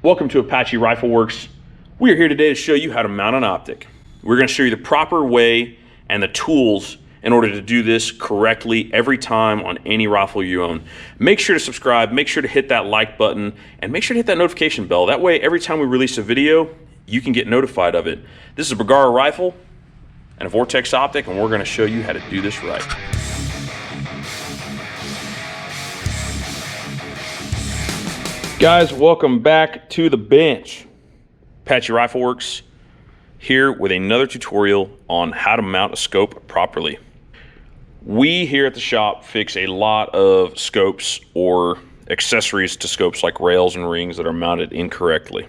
Welcome to Apache Rifle Works. We are here today to show you how to mount an optic. We're going to show you the proper way and the tools in order to do this correctly every time on any rifle you own. Make sure to subscribe, make sure to hit that like button, and make sure to hit that notification bell. That way, every time we release a video, you can get notified of it. This is a Bergara rifle and a Vortex optic, and we're going to show you how to do this right. Guys, welcome back to the bench. Apache Rifle Works here with another tutorial on how to mount a scope properly. We here at the shop fix a lot of scopes or accessories to scopes like rails and rings that are mounted incorrectly.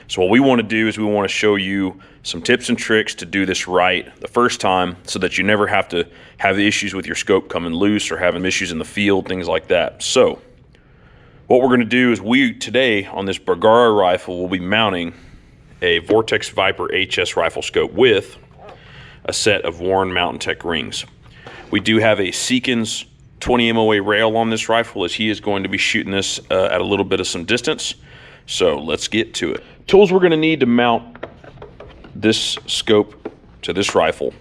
So what we want to do is we want to show you some tips and tricks to do this right the first time so that you never have to have issues with your scope coming loose or having issues in the field, things like that. So what we're going to do is today on this Bergara rifle, we'll be mounting a Vortex Viper HS rifle scope with a set of Warren Mountain Tech rings. We do have a Seekins 20 MOA rail on this rifle, as he is going to be shooting this at a little bit of some distance. So let's get to it. Tools we're going to need to mount this scope to this rifle.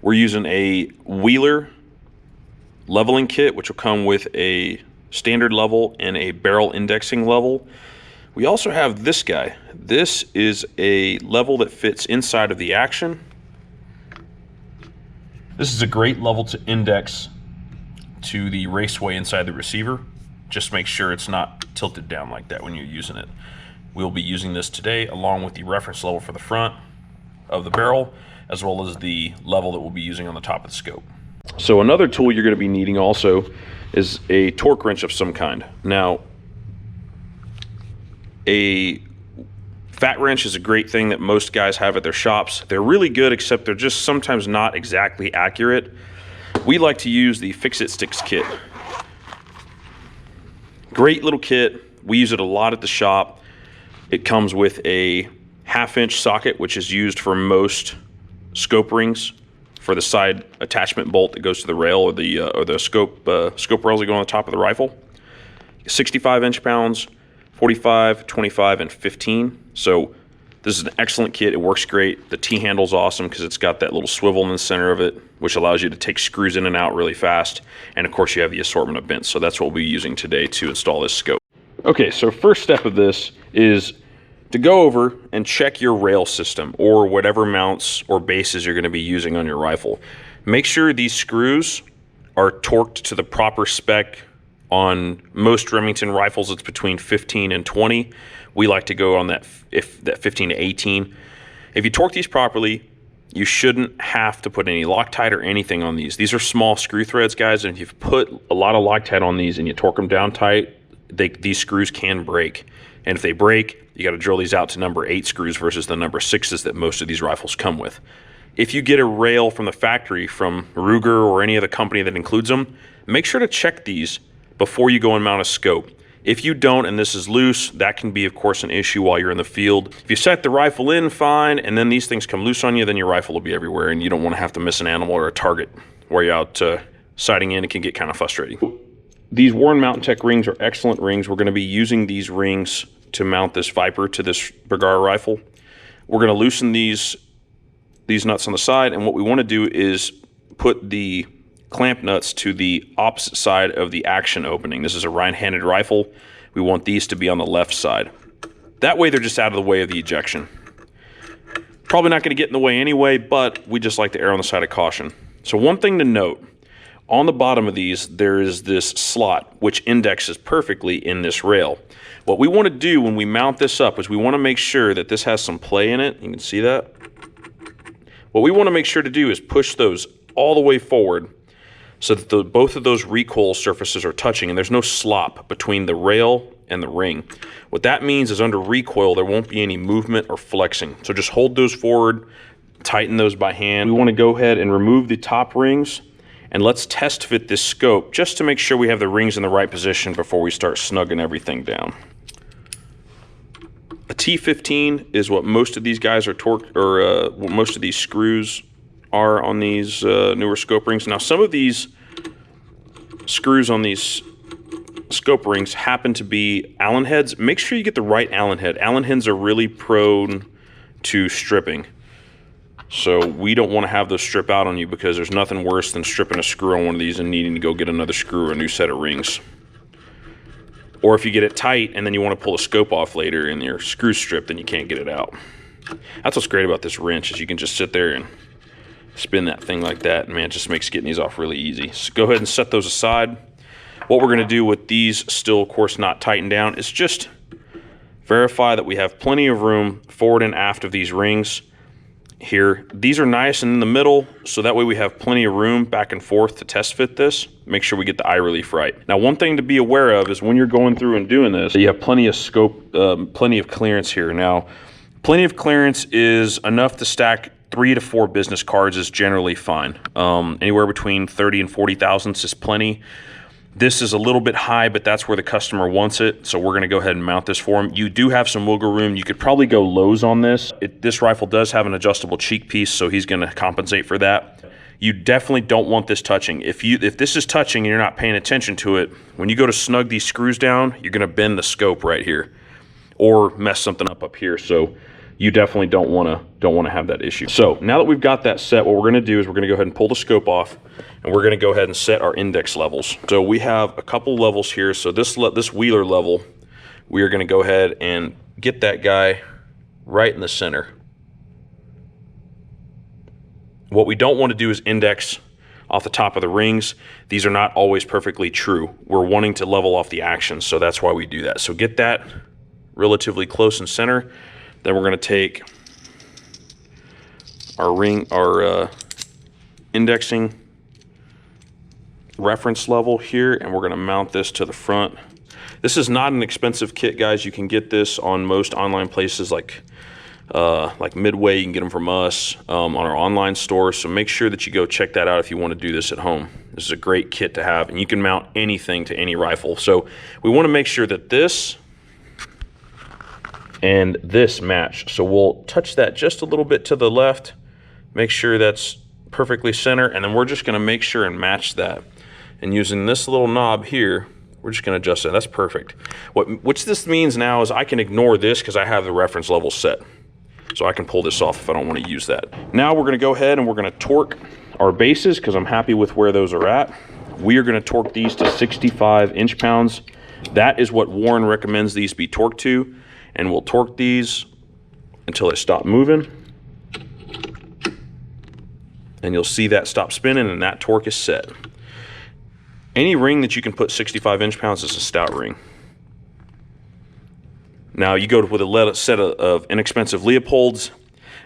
We're using a Wheeler leveling kit, which will come with a standard level and a barrel indexing level. We also have this guy. This is a level that fits inside of the action. This is a great level to index to the raceway inside the receiver. Just make sure it's not tilted down like that when you're using it. We'll be using this today along with the reference level for the front of the barrel, as well as the level that we'll be using on the top of the scope. So another tool you're going to be needing also is a torque wrench of some kind. Now, a fat wrench is a great thing that most guys have at their shops. They're really good, except they're just sometimes not exactly accurate. We like to use the Fix-It Sticks kit. Great little kit. We use it a lot at the shop. It comes with a 1/2-inch socket, which is used for most scope rings, for the side attachment bolt that goes to the rail or the scope rails that go on the top of the rifle. 65 inch-pounds, 45, 25, and 15. So this is an excellent kit. It works great. The T-handle's awesome because it's got that little swivel in the center of it, which allows you to take screws in and out really fast. And of course you have the assortment of bents. So that's what we'll be using today to install this scope. Okay, so first step of this is to go over and check your rail system or whatever mounts or bases you're going to be using on your rifle. Make sure these screws are torqued to the proper spec. On most Remington rifles, it's between 15 and 20. We like to go on that 15 to 18. If you torque these properly, you shouldn't have to put any Loctite or anything on these. These are small screw threads, guys, and if you've put a lot of Loctite on these and you torque them down tight, these screws can break. And if they break, you got to drill these out to number 8 screws versus the number 6s that most of these rifles come with. If you get a rail from the factory, from Ruger or any other company that includes them, make sure to check these before you go and mount a scope. If you don't and this is loose, that can be, of course, an issue while you're in the field. If you set the rifle in fine and then these things come loose on you, then your rifle will be everywhere and you don't want to have to miss an animal or a target while you're out sighting in. It can get kind of frustrating. These Warren Mountain Tech rings are excellent rings. We're going to be using these rings to mount this Viper to this Bergara rifle. We're going to loosen these nuts on the side, and what we want to do is put the clamp nuts to the opposite side of the action opening. This is a right-handed rifle. We want these to be on the left side. That way they're just out of the way of the ejection. Probably not going to get in the way anyway, but we just like to err on the side of caution. So one thing to note, on the bottom of these, there is this slot which indexes perfectly in this rail. What we want to do when we mount this up is we want to make sure that this has some play in it. You can see that. What we want to make sure to do is push those all the way forward so that both of those recoil surfaces are touching and there's no slop between the rail and the ring. What that means is under recoil, there won't be any movement or flexing. So just hold those forward, tighten those by hand. We want to go ahead and remove the top rings. And let's test fit this scope just to make sure we have the rings in the right position before we start snugging everything down. A T15 is what most of these guys are torqued, or what most of these screws are on these newer scope rings. Now, some of these screws on these scope rings happen to be Allen heads, make sure you get the right Allen head. Allen heads are really prone to stripping. So we don't want to have those strip out on you, because there's nothing worse than stripping a screw on one of these and needing to go get another screw or a new set of rings. Or if you get it tight and then you want to pull a scope off later and your screw's stripped, then you can't get it out. That's what's great about this wrench, is you can just sit there and spin that thing like that, and man, it just makes getting these off really easy. So go ahead and set those aside. What we're going to do with these still, of course, not tightened down, is just verify that we have plenty of room forward and aft of these rings here. These are nice and in the middle, so that way we have plenty of room back and forth to test fit this. Make sure we get the eye relief right. Now, one thing to be aware of is when you're going through and doing this, you have plenty of scope, plenty of clearance here. Now, plenty of clearance is enough to stack 3 to 4 business cards is generally fine. Anywhere between 30 and 40 thousandths is plenty. This is a little bit high, but that's where the customer wants it, so we're going to go ahead and mount this for them. You do have some wiggle room. You could probably go lows on this. This rifle does have an adjustable cheek piece, so he's going to compensate for that. You definitely don't want this touching. If this is touching and you're not paying attention to it, when you go to snug these screws down, you're going to bend the scope right here or mess something up here. So you definitely don't want to have that issue. So now that we've got that set, what we're going to do is we're going to go ahead and pull the scope off, and we're going to go ahead and set our index levels. So we have a couple levels here. So this Wheeler level, we are going to go ahead and get that guy right in the center. What we don't want to do is index off the top of the rings. These are not always perfectly true. We're wanting to level off the action, so that's why we do that. So get that relatively close and center. Then we're going to take our indexing reference level here, and we're going to mount this to the front. This is not an expensive kit, guys. You can get this on most online places like Midway. You can get them from us on our online store. So make sure that you go check that out if you want to do this at home. This is a great kit to have, and you can mount anything to any rifle. So we want to make sure that this and this match. So we'll touch that just a little bit to the left, make sure that's perfectly center, and then we're just going to make sure and match that. And using this little knob here, we're just going to adjust that. That's perfect. Which this means now is I can ignore this because I have the reference level set. So I can pull this off if I don't want to use that. Now we're going to go ahead and we're going to torque our bases, because I'm happy with where those are at. We are going to torque these to 65 inch-pounds. That is what Warren recommends these be torqued to. And we'll torque these until they stop moving. And you'll see that stop spinning, and that torque is set. Any ring that you can put 65 inch-pounds is a stout ring. Now you go with a set of inexpensive Leopolds.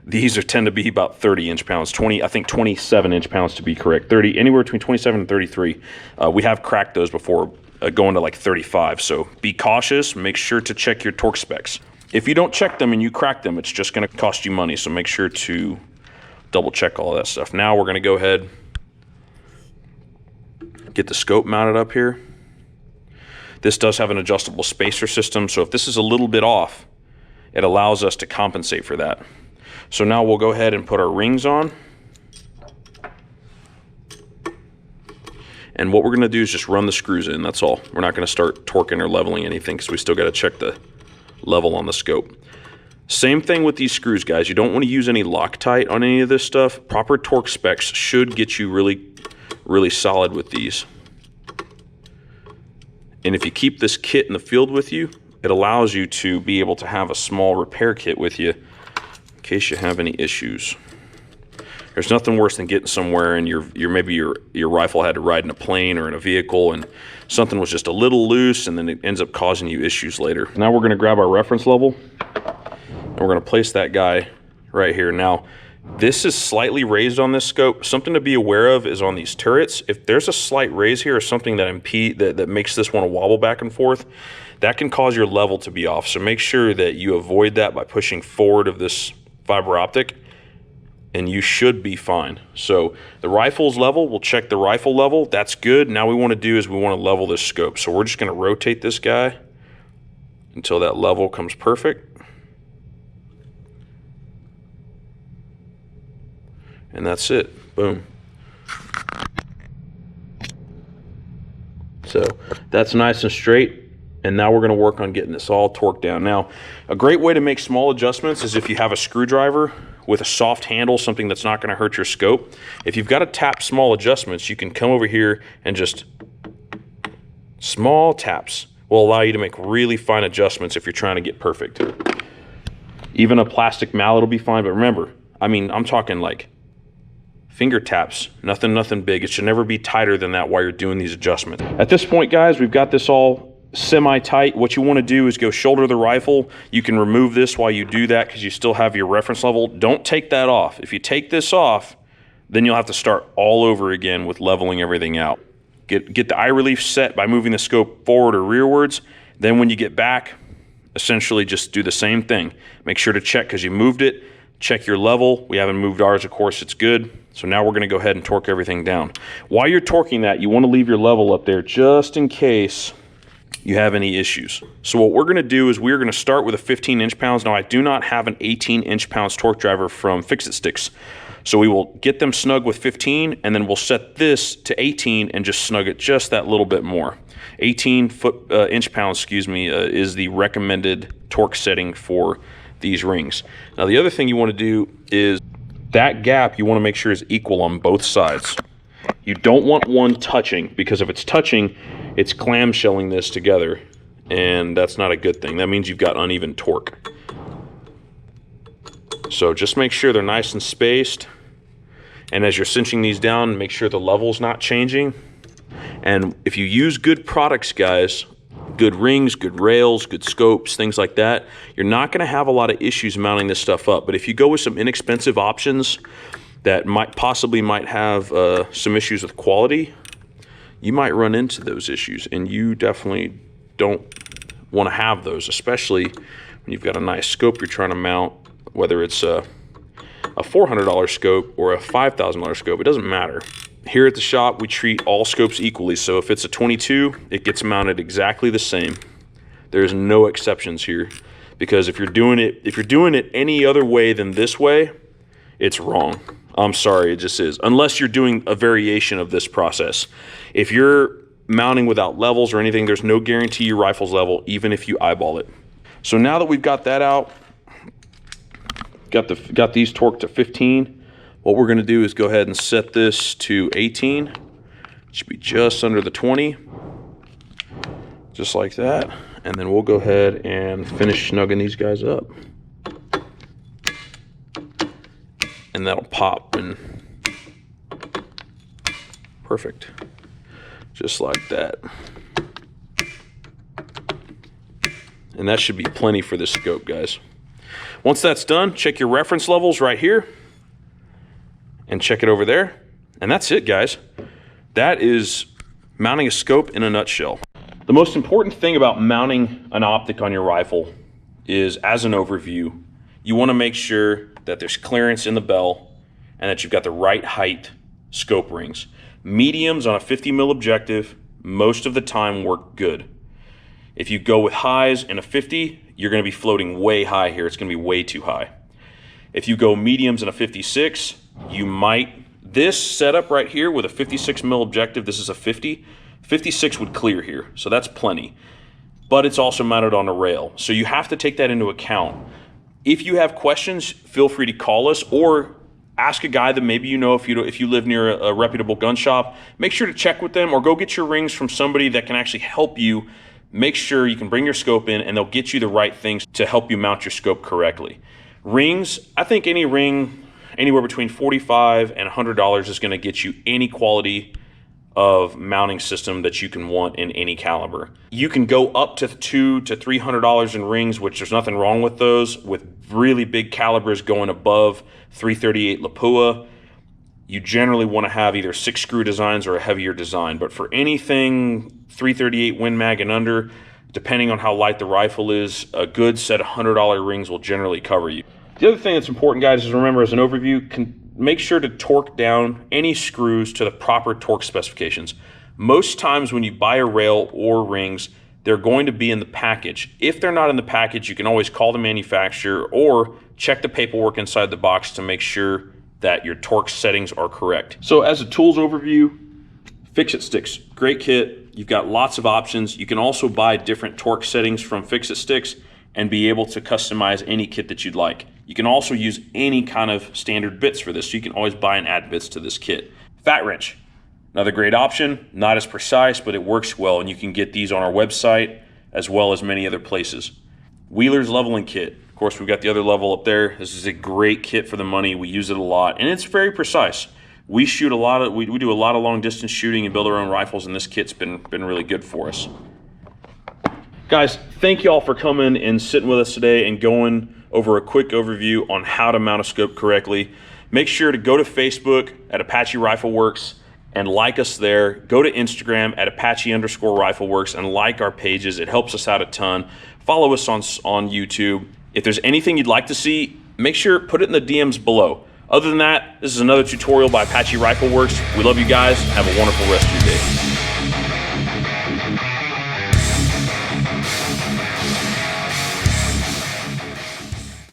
These tend to be about 30 inch-pounds, 27 inch-pounds to be correct. Anywhere between 27 and 33. We have cracked those before, going to like 35. So be cautious. Make sure to check your torque specs. If you don't check them and you crack them, it's just going to cost you money. So make sure to double check all of that stuff. Now we're going to go ahead, get the scope mounted up here. This does have an adjustable spacer system, so if this is a little bit off, it allows us to compensate for that. So now we'll go ahead and put our rings on. And what we're going to do is just run the screws in, that's all. We're not going to start torquing or leveling anything, because we still got to check the level on the scope. Same thing with these screws, guys. You don't want to use any Loctite on any of this stuff. Proper torque specs should get you really solid with these. And if you keep this kit in the field with you, it allows you to be able to have a small repair kit with you in case you have any issues. There's nothing worse than getting somewhere and maybe your rifle had to ride in a plane or in a vehicle and something was just a little loose, and then it ends up causing you issues later. Now we're going to grab our reference level and we're going to place that guy right here. Now this is slightly raised on this scope. Something to be aware of is on these turrets, if there's a slight raise here or something that makes this one wobble back and forth, that can cause your level to be off. So make sure that you avoid that by pushing forward of this fiber optic, and you should be fine. So the rifle's level, we'll check the rifle level. That's good. Now we want to do is we want to level this scope. So we're just going to rotate this guy until that level comes perfect. And that's it. Boom. So that's nice and straight. And now we're going to work on getting this all torqued down. Now, a great way to make small adjustments is if you have a screwdriver with a soft handle, something that's not going to hurt your scope. If you've got to tap small adjustments, you can come over here and just small taps will allow you to make really fine adjustments if you're trying to get perfect. Even a plastic mallet will be fine, but remember, I mean, I'm talking like finger taps, nothing big. It should never be tighter than that while you're doing these adjustments. At this point, guys, we've got this all semi-tight. What you want to do is go shoulder the rifle. You can remove this while you do that because you still have your reference level. Don't take that off. If you take this off, then you'll have to start all over again with leveling everything out. Get the eye relief set by moving the scope forward or rearwards. Then when you get back, essentially just do the same thing. Make sure to check because you moved it. Check your level. We haven't moved ours, of course, it's good. So now we're going to go ahead and torque everything down. While you're torquing that, you want to leave your level up there just in case you have any issues. So what we're going to do is we're going to start with a 15 inch-pounds. Now I do not have an 18 inch-pounds torque driver from Fix-It Sticks. So we will get them snug with 15 and then we'll set this to 18 and just snug it just that little bit more. 18 inch-pounds, is the recommended torque setting for these rings. Now the other thing you want to do is that gap you want to make sure is equal on both sides. You don't want one touching because if it's touching, it's clamshelling this together and that's not a good thing. That means you've got uneven torque. So just make sure they're nice and spaced. And as you're cinching these down, make sure the level's not changing. And if you use good products, guys, good rings, good rails, good scopes, things like that, you're not going to have a lot of issues mounting this stuff up. But if you go with some inexpensive options that might have some issues with quality, you might run into those issues, and you definitely don't want to have those, especially when you've got a nice scope you're trying to mount, whether it's a $400 scope or a $5,000 scope. It doesn't matter. Here at the shop, we treat all scopes equally. So if it's a 22, it gets mounted exactly the same. There's no exceptions here, because if you're doing it any other way than this way, it's wrong. I'm sorry, it just is. Unless you're doing a variation of this process. If you're mounting without levels or anything, there's no guarantee your rifle's level, even if you eyeball it. So now that we've got that out, got these torqued to 15, what we're going to do is go ahead and set this to 18. It should be just under the 20, just like that. And then we'll go ahead and finish snugging these guys up. And that'll pop and perfect, just like that. And that should be plenty for this scope, guys. Once that's done, check your reference levels right here and check it over there. And that's it, guys. That is mounting a scope in a nutshell. The most important thing about mounting an optic on your rifle is, as an overview, you want to make sure that there's clearance in the bell and that you've got the right height scope rings. Mediums on a 50 mil objective most of the time work good. If you go with highs in a 50, you're going to be floating way high here. It's going to be way too high. If you go mediums in a 56, you might, this setup right here with a 56 mil objective, this is a 50, 56 would clear here, so that's plenty. But it's also mounted on a rail, so you have to take that into account. If you have questions, feel free to call us or ask a guy that maybe you know if you live near a reputable gun shop. Make sure to check with them or go get your rings from somebody that can actually help you. Make sure you can bring your scope in and they'll get you the right things to help you mount your scope correctly. Rings, I think any ring anywhere between $45 and $100 is going to get you any quality of mounting system that you can want in any caliber. You can go up to $200 to $300 in rings, which there's nothing wrong with those, with really big calibers going above 338 Lapua. You generally want to have either 6 screw designs or a heavier design, but for anything 338 Win Mag and under, depending on how light the rifle is, a good set of $100 rings will generally cover you. The other thing that's important, guys, is remember, as an overview, make sure to torque down any screws to the proper torque specifications. Most times when you buy a rail or rings, they're going to be in the package. If they're not in the package, you can always call the manufacturer or check the paperwork inside the box to make sure that your torque settings are correct. So as a tools overview, Fix-It Sticks, great kit. You've got lots of options. You can also buy different torque settings from Fix-It Sticks and be able to customize any kit that you'd like. You can also use any kind of standard bits for this, so you can always buy and add bits to this kit. Fat wrench, another great option. Not as precise, but it works well, and you can get these on our website as well as many other places. Wheeler's leveling kit. Of course, we've got the other level up there. This is a great kit for the money. We use it a lot, and it's very precise. We shoot a lot of, we do a lot of long distance shooting and build our own rifles, and this kit's been really good for us. Guys, thank you all for coming and sitting with us today and going over a quick overview on how to mount a scope correctly. Make sure to go to Facebook at Apache Rifle Works and like us there. Go to Instagram at Apache_RifleWorks and like our pages. It helps us out a ton. Follow us on YouTube. If there's anything you'd like to see, make sure put it in the DMs below. Other than that, this is another tutorial by Apache Rifle Works. We love you guys. Have a wonderful rest of your day.